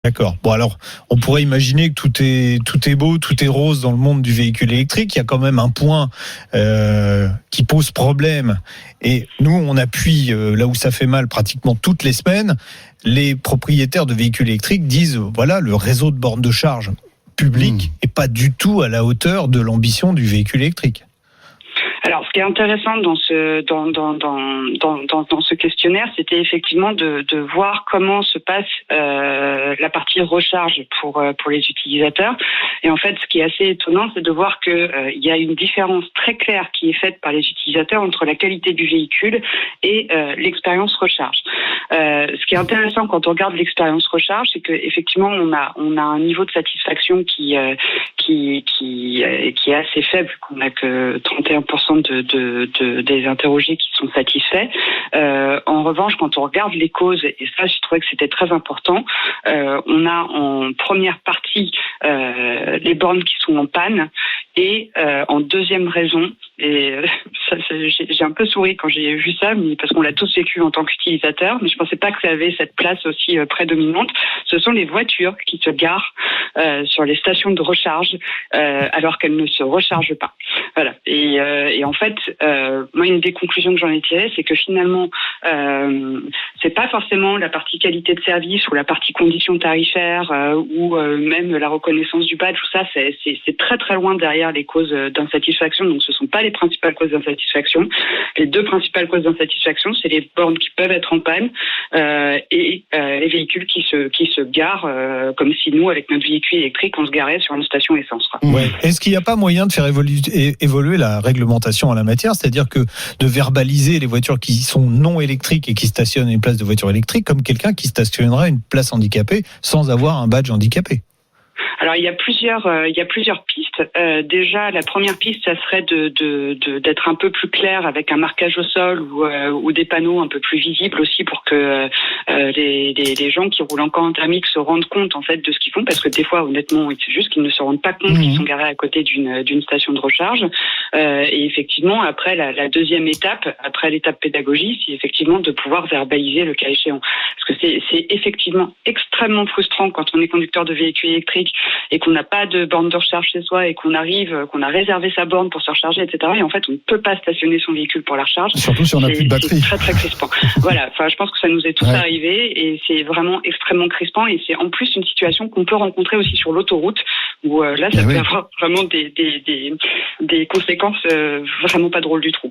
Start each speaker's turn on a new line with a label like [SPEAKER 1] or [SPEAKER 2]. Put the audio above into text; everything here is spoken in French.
[SPEAKER 1] D'accord. Bon, alors, on pourrait imaginer que tout est beau, tout est rose dans le monde du véhicule électrique. Il y a quand même un point qui pose problème. Et nous, on appuie là où ça fait mal pratiquement toutes les semaines. Les propriétaires de véhicules électriques disent, voilà, le réseau de bornes de charge public est pas du tout à la hauteur de l'ambition du véhicule électrique.
[SPEAKER 2] Alors, ce qui est intéressant dans ce questionnaire, c'était effectivement de voir comment se passe la partie recharge pour les utilisateurs. Et en fait, ce qui est assez étonnant, c'est de voir que il y a une différence très claire qui est faite par les utilisateurs entre la qualité du véhicule et l'expérience recharge. Ce qui est intéressant quand on regarde l'expérience recharge, c'est que effectivement on a un niveau de satisfaction qui est assez faible, qu'on n'a que 31% des interrogés qui sont satisfaits. En revanche, quand on regarde les causes, et ça, je trouvais que c'était très important, on a en première partie les bornes qui sont en panne, et en deuxième raison, et j'ai un peu souri quand j'ai vu ça, mais parce qu'on l'a tous vécu en tant qu'utilisateur, mais je pensais pas que ça avait cette place aussi prédominante. Ce sont les voitures qui se garent sur les stations de recharge alors qu'elles ne se rechargent pas. Voilà. Et en fait, moi, une des conclusions que j'en ai tirées, c'est que finalement, c'est pas forcément la partie qualité de service ou la partie conditions tarifaires ou même la reconnaissance du badge. Tout ça, c'est très très loin derrière les causes d'insatisfaction. Donc, ce sont pas les principales causes d'insatisfaction. Les deux principales causes d'insatisfaction, c'est les bornes qui peuvent être en panne et les véhicules qui se garent comme si nous, avec notre véhicule électrique, on se garait sur une station essence.
[SPEAKER 1] Ouais. Est-ce qu'il n'y a pas moyen de faire évoluer la réglementation en la matière, c'est-à-dire que de verbaliser les voitures qui sont non électriques et qui stationnent à une place de voiture électrique comme quelqu'un qui stationnerait à une place handicapée sans avoir un badge handicapé?
[SPEAKER 2] Alors il y a plusieurs pistes. Déjà, la première piste, ça serait d'être un peu plus clair avec un marquage au sol ou des panneaux un peu plus visibles aussi pour que les gens qui roulent encore en thermique se rendent compte en fait de ce qu'ils font, parce que des fois, honnêtement, c'est juste qu'ils ne se rendent pas compte qu'ils sont garés à côté d'une station de recharge. Et effectivement, après la deuxième étape, après l'étape pédagogie, c'est effectivement de pouvoir verbaliser le cas échéant, parce que c'est effectivement extrêmement frustrant quand on est conducteur de véhicule électrique et qu'on n'a pas de borne de recharge chez soi et qu'on a réservé sa borne pour se recharger, etc. Et en fait, on ne peut pas stationner son véhicule pour la recharge.
[SPEAKER 3] Surtout si on n'a plus de batterie.
[SPEAKER 2] C'est très, très crispant. Voilà. Enfin, je pense que ça nous est tous arrivé et c'est vraiment extrêmement crispant, et c'est en plus une situation qu'on peut rencontrer aussi sur l'autoroute où là, ça peut avoir vraiment des conséquences vraiment pas drôles du tout.